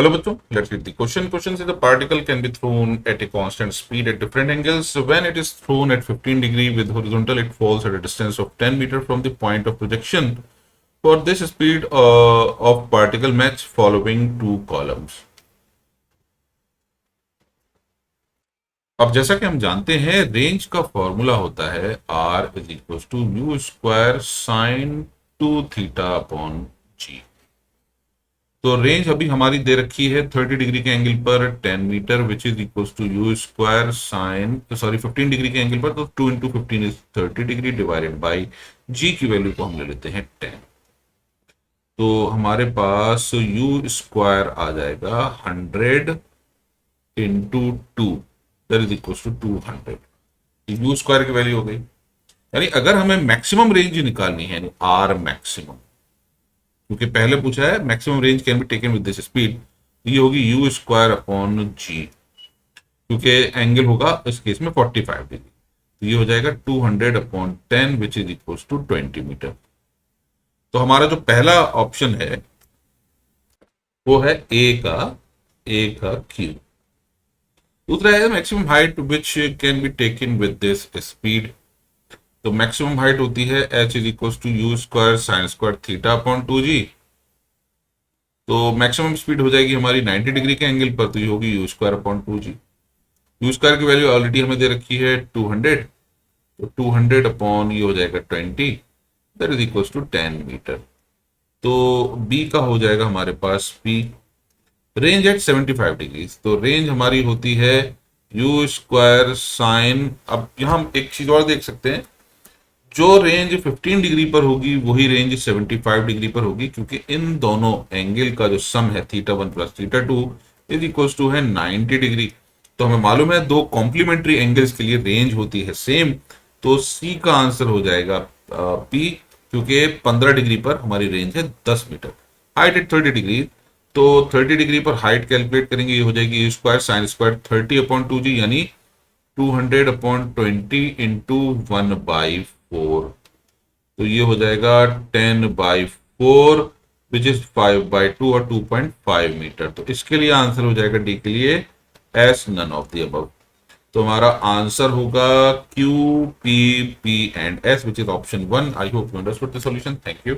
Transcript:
Hello, bachcho. Let's read the question. Question says the particle can be thrown at a constant speed at different angles. When it is thrown at 15 degree with horizontal, it falls at a distance of 10 meter from the point of projection. For this speed of particle match following two columns. अब जैसा कि हम जानते हैं range का formula होता है R is equal to u square sine 2 theta upon g. तो रेंज अभी हमारी दे रखी है 30 डिग्री के एंगल पर 10 metre which is equal to u square sine sorry 15 degree के एंगल पर, तो 2 into 15 is 30 degree divided by g की वैल्यू को हम ले लेते हैं 10। तो हमारे पास यू स्क्वायर आ जाएगा 100 into 2 that is equal to 200। U square की वैल्यू हो गई। यानी अगर हमें मैक्सिमम रेंज निकालनी है यानी आर मैक्सिमम, क्योंकि पहले पूछा है maximum range can be taken with this speed, ये होगी यू स्क्वायर अपॉन जी, क्योंकि एंगल होगा इस केस में 45 डिग्री, तो ये हो जाएगा 200 upon 10 which is equal to 20 metre. तो हमारा जो पहला ऑप्शन है वो है ए का क्यू। दूसरा है maximum height which can be taken with this speed. तो मैक्सिमम हाइट होती है h is equal to u square sine square theta upon 2g। तो मैक्सिमम स्पीड हो जाएगी हमारी 90 डिग्री के एंगल पर, तो ये होगी you square upon 2g। You square की वैल्यू ऑलरेडी हमें दे रखी है 200, तो 200 अपॉन ये हो जाएगा 20 that is equal to 10 metre. तो बी का हो जाएगा हमारे पास बी रेंज एट 75 डिग्री। तो रेंज हमारी होती है यू स्क्वायर साइन, अब यहां हम एक चीज और देख सकते हैं, जो रेंज 15 डिग्री पर होगी वही रेंज 75 डिग्री पर होगी, क्योंकि इन दोनों एंगल का जो सम है theta 1 plus theta 2 is equal to है 90 डिग्री। तो हमें मालूम है दो कॉम्प्लीमेंट्री एंगल्स के लिए रेंज होती है सेम, तो सी का आंसर हो जाएगा पी, क्योंकि 15 डिग्री पर हमारी रेंज है 10 मीटर। हाइट एट 30 डिग्री, तो 30 डिग्री पर हाइट कैलकुलेट करेंगे, ये हो जाएगी you square sine square 30 upon 2g यानी 200 अपॉन 20 इंटू 1/4। तो ये हो जाएगा 10/4 विच इज 5/2 और 2.5 मीटर। तो इसके लिए आंसर हो जाएगा डी के लिए S none of the above. तो हमारा आंसर होगा Q P P and S which is option 1। I hope you understood the solution. Thank you.